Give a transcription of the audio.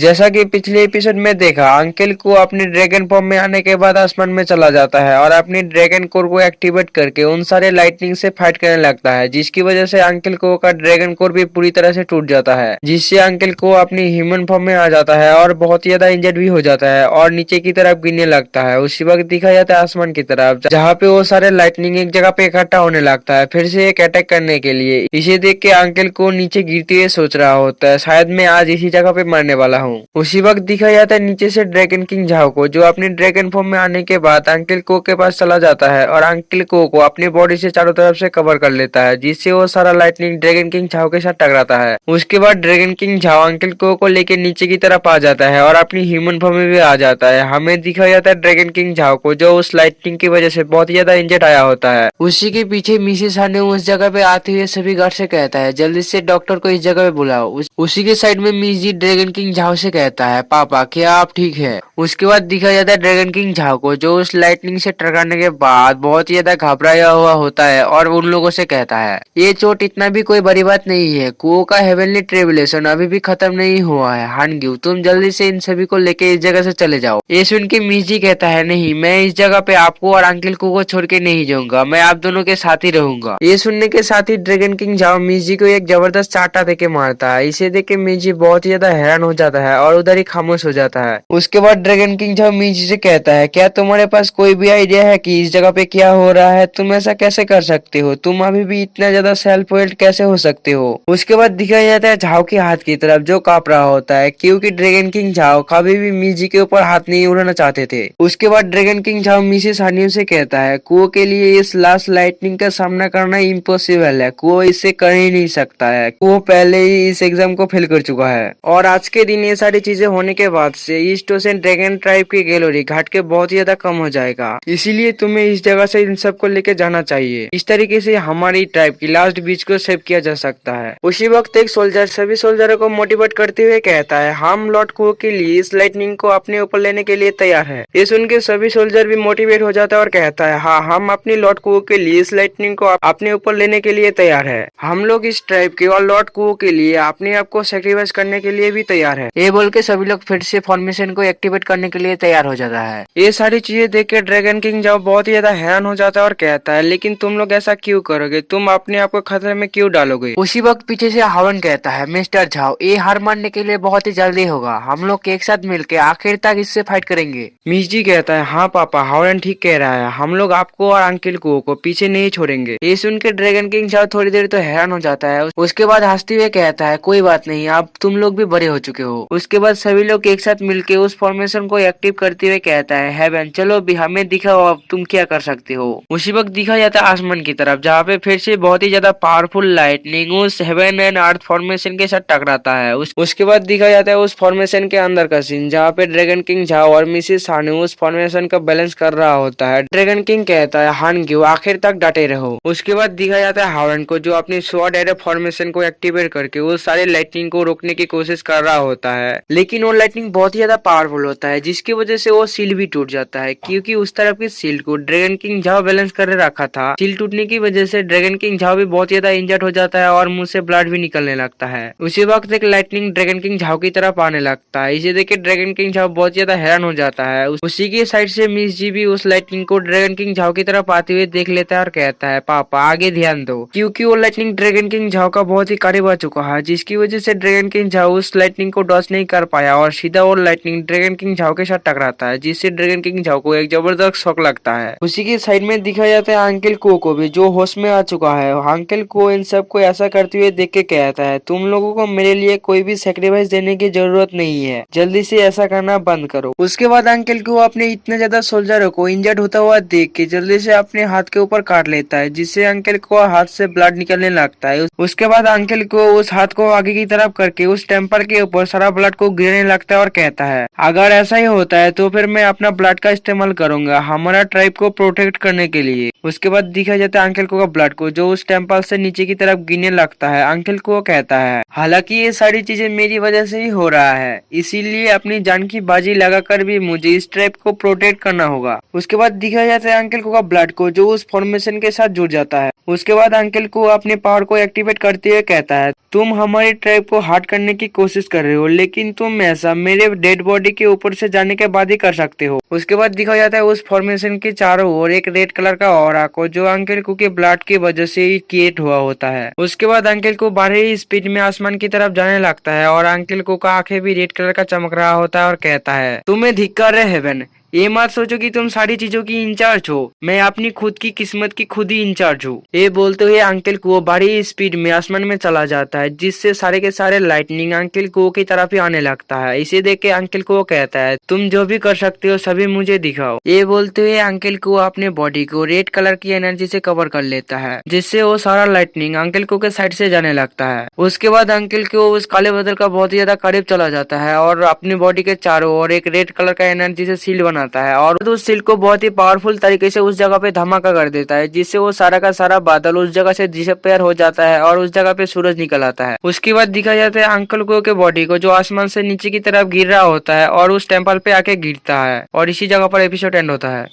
जैसा कि पिछले एपिसोड में देखा, अंकिल को अपनी ड्रैगन फॉर्म में आने के बाद आसमान में चला जाता है और अपनी ड्रैगन कोर को एक्टिवेट करके उन सारे लाइटनिंग से फाइट करने लगता है, जिसकी वजह से अंकिल को का ड्रैगन कोर भी पूरी तरह से टूट जाता है, जिससे अंकिल को अपनी ह्यूमन फॉर्म में आ जाता है और बहुत ही ज्यादा इंजर्ड भी हो जाता है और नीचे की तरफ गिरने लगता है। उसी वक्त दिखा जाता है आसमान की तरफ, जहाँ पे वो सारे लाइटनिंग एक जगह पे इकट्ठा होने लगता है फिर से एक अटैक करने के लिए। इसे देख के अंकिल को नीचे गिरते हुए सोच रहा होता है, शायद मैं आज इसी जगह पे मरने वाला हूँ। उसी वक्त दिखा जाता है नीचे से ड्रैगन किंग झाओ को, जो अपने ड्रैगन फॉर्म में आने के बाद अंकिल को के पास चला जाता है और अंकिल को अपनी बॉडी से चारों तरफ से कवर कर लेता है, जिससे वो सारा लाइटनिंग ड्रैगन किंग झाओ के साथ टकराता है। उसके बाद ड्रैगन किंग झाओ अंकिल को लेके नीचे की तरफ आ जाता है और अपनी ह्यूमन फॉर्म में भी आ जाता है। हमें दिखा जाता है ड्रैगन किंग झाओ को, जो उस लाइटनिंग की वजह से बहुत ही ज्यादा इंजर्ड आया होता है। उसी के पीछे मिसेस ने उस जगह पे आते हुए सभी गार्ड से कहता है जल्दी से डॉक्टर को इस जगह पे बुलाओ। उसी के साइड में मिस जी ड्रैगन किंग झाओ से कहता है पापा क्या आप ठीक है। उसके बाद दिखा जाता है ड्रैगन किंग झाओ को, जो उस लाइटनिंग से टकराने के बाद बहुत ही ज्यादा घबराया हुआ होता है और उन लोगों से कहता है ये चोट इतना भी कोई बड़ी बात नहीं है, कुओं का हेवनली ट्रिबुलेशन अभी भी खत्म नहीं हुआ है। हानग्यू तुम जल्दी से इन सभी को लेके इस जगह से चले जाओ। ये सुन के मिस जी कहता है नहीं, मैं इस जगह पे आपको और अंकिल को छोड़ के नहीं जाऊंगा, मैं आप दोनों के साथ ही रहूंगा। ये सुनने के साथ ही ड्रैगन किंग झाओ मिस जी को एक जबरदस्त चाटा देके मारता है। इसे देख के मिस जी बहुत ही ज्यादा हैरान हो जाता है और उधर ही खामोश हो जाता है। उसके बाद ड्रैगन किंग झाओ मिस जी से कहता है क्या तुम्हारे पास कोई भी आइडिया है कि इस जगह पे क्या हो रहा है? तुम ऐसा कैसे कर सकते हो? तुम अभी भी इतना ज्यादा सेल्फ वेल्ड कैसे हो सकते हो? उसके बाद दिखाया जाता है झाओ के हाथ की तरफ, जो कांप रहा होता है क्योंकि ड्रैगन किंग झाओ कभी भी मिस जी के ऊपर हाथ नहीं उड़ाना चाहते थे। उसके बाद ड्रैगन किंग झाओ मिसेस हानियों से कहता है कुओं के लिए इस लास्ट लाइटनिंग का सामना करना इम्पॉसिबल है, कुओं इससे कर ही नहीं सकता है, कुओं पहले ही इस एग्जाम को फेल कर चुका है। और आज के दिन ये सारी चीजें होने के बाद से ईस्ट ओशन ड्रैगन ट्राइब की गैलरी घाट के बहुत ही ज्यादा कम हो जाएगा, इसीलिए तुम्हें इस जगह से इन सबको लेके जाना चाहिए। इस तरीके से हमारी ट्राइब की लास्ट बीच को सेव किया जा सकता है। उसी वक्त एक सोल्जर सभी सोल्जरों को मोटिवेट करते हुए कहता है हम लॉर्ड कुओं के लिए इस लाइटनिंग को अपने ऊपर लेने के लिए तैयार है। ये सुन के सभी सोल्जर भी मोटिवेट हो जाता है और कहता है हाँ, हम अपनी लॉर्ड कुओं के लिए इस लाइटनिंग को अपने ऊपर लेने के लिए तैयार है। हम लोग इस ट्राइब के और लॉर्ड कुओं के लिए अपने आप को सेक्रीफाइस करने के लिए भी तैयार है। ये बोल के सभी लोग फिर से फॉर्मेशन को एक्टिवेट करने के लिए तैयार हो जाता है। ये सारी चीजें देख के ड्रैगन किंग झाओ बहुत ही ज्यादा हैरान हो जाता है और कहता है लेकिन तुम लोग ऐसा क्यों करोगे? तुम अपने आप को खतरे में क्यों डालोगे? उसी वक्त पीछे से हावन कहता है मिस्टर झाओ ये हार मानने के लिए बहुत ही जल्दी होगा, हम लोग एक साथ मिलकर आखिर तक इससे फाइट करेंगे। मिस जी कहता है हाँ पापा, हावन ठीक कह रहा है, हम लोग आपको और अंकिल को पीछे नहीं छोड़ेंगे। ये सुन के ड्रैगन किंग झाओ थोड़ी देर तो हैरान हो जाता है। उसके बाद हंसते हुए कहता है कोई बात नहीं, अब तुम लोग भी बड़े हो चुके हो। उसके बाद सभी लोग एक साथ मिलके उस फॉर्मेशन को एक्टिव करते हुए कहता है हेवन चलो भी हमें दिखाओ अब तुम क्या कर सकते हो। उसी वक्त दिखा जाता है आसमान की तरफ, जहाँ पे फिर से बहुत ही ज्यादा पावरफुल लाइटनिंग उस हेवन एंड अर्थ फॉर्मेशन के साथ टकराता है। उसके बाद दिखा जाता है उस फॉर्मेशन के अंदर का सीन, जहाँ पे ड्रैगन किंग झाओ और मिसेस हानु उस फॉर्मेशन का बैलेंस कर रहा होता है। ड्रैगन किंग कहता है हानग्यू आखिर तक डटे रहो। उसके बाद दिखा जाता है हावन को, जो अपनी स्वॉर्ड एरो फॉर्मेशन को एक्टिवेट करके वो सारे लाइटनिंग को रोकने की कोशिश कर रहा होता है, लेकिन वो लाइटनिंग बहुत ही ज्यादा पावरफुल होता है, जिसकी वजह से वो सील भी टूट जाता है क्योंकि उस तरफ की सील को ड्रैगन किंग झाओ बैलेंस कर रखा था। सील टूटने की वजह से ड्रैगन किंग झाओ भी बहुत ज्यादा इंजर्ड हो जाता है और मुंह से ब्लड भी निकलने लगता है। उसी वक्त एक लाइटनिंग ड्रैगन किंग झाओ की तरफ आने लगता है। इसे देख के ड्रैगन किंग झाओ बहुत ज्यादा हैरान हो जाता है। उसी की साइड से मिस जी भी उस लाइटनिंग को ड्रैगन किंग झाओ की तरफ आते हुए देख लेता है और कहता है पापा आगे ध्यान दो, क्योंकि वो लाइटनिंग ड्रैगन किंग झाओ का बहुत ही करीब आ चुका है, जिसकी वजह से ड्रैगन किंग झाओ उस लाइटनिंग को डॉज नहीं कर पाया और सीधा वो लाइटनिंग ड्रैगन किंग झाओ के साथ टकराता है, जिससे ड्रैगन किंग झाओ को एक जबरदस्त शॉक लगता है। उसी की साइड में दिखाया जाता है अंकिल को भी, जो होश में आ चुका है। अंकिल को इन सब को ऐसा करते हुए देख के कहता है तुम लोगों को मेरे लिए कोई भी सेक्रीफाइस देने की जरूरत नहीं है, जल्दी से ऐसा करना बंद करो। उसके बाद अंकिल को अपने इतने ज्यादा सोल्जरों को इंजर्ड होता हुआ देख के जल्दी से अपने हाथ के ऊपर काट लेता है, जिससे अंकिल को हाथ से ब्लड निकलने लगता है। उसके बाद अंकिल को उस हाथ को आगे की तरफ करके उस टेम्पल के ऊपर सारा ब्लड को गिरने लगता है और कहता है अगर ऐसा ही होता है तो फिर मैं अपना ब्लड का इस्तेमाल करूंगा हमारा ट्राइब को प्रोटेक्ट करने के लिए। उसके बाद दिखा जाता है अंकिल को का ब्लड को, जो उस टेम्पल से नीचे की तरफ गिरने लगता है। अंकिल को कहता है हालांकि ये सारी चीजें मेरी वजह से ही हो रहा है, इसीलिए अपनी जान की बाजी लगाकर भी मुझे इस ट्राइब को प्रोटेक्ट करना होगा। उसके बाद दिखा जाता है अंकिल को का ब्लड को, जो उस फॉर्मेशन के साथ जुड़ जाता है। उसके बाद अंकिल को अपने पावर को एक्टिवेट करते हुए कहता है तुम हमारी ट्राइब को हर्ट करने की कोशिश कर रहे हो, लेकिन तुम ऐसा मेरे डेड बॉडी के ऊपर से जाने के बाद ही कर सकते हो। उसके बाद दिखाया जाता है उस फॉर्मेशन के चारों ओर एक रेड कलर का ऑरा को, जो अंकल को के ब्लड की वजह से ही क्रिएट हुआ होता है। उसके बाद अंकल को भारी स्पीड में आसमान की तरफ जाने लगता है और अंकल को का आंखें भी रेड कलर का चमक रहा होता है और कहता है, तुम्हें धिक्कार है हेवन। ये मत सोचो कि तुम सारी चीजों की इंचार्ज हो, मैं अपनी खुद की किस्मत की खुद ही इंचार्ज हूँ। ये बोलते हुए अंकल को भारी स्पीड में आसमान में चला जाता है, जिससे सारे के सारे लाइटनिंग अंकल को की तरफ ही आने लगता है। इसे देख के अंकल को कहता है, तुम जो भी कर सकते हो सभी मुझे दिखाओ। ये बोलते हुए अंकल को अपने बॉडी को रेड कलर की एनर्जी से कवर कर लेता है, जिससे वो सारा लाइटनिंग अंकल को के साइड से जाने लगता है। उसके बाद अंकल को उस काले बादल का बहुत ही ज्यादा करीब चला जाता है और अपनी बॉडी के चारों ओर एक रेड कलर का एनर्जी से सील बनाता है और उस सील को बहुत ही पावरफुल तरीके से उस जगह पे धमाका कर देता है, जिससे वो सारा का सारा बादल उस जगह से डिसअपीयर हो जाता है और उस जगह पे सूरज निकल आता है। उसके बाद दिखाया जाता है अंकल को के बॉडी को, जो आसमान से नीचे की तरफ गिर रहा होता है और उस टेम्पल पे आके गिरता है और इसी जगह पर एपिसोड एंड होता है।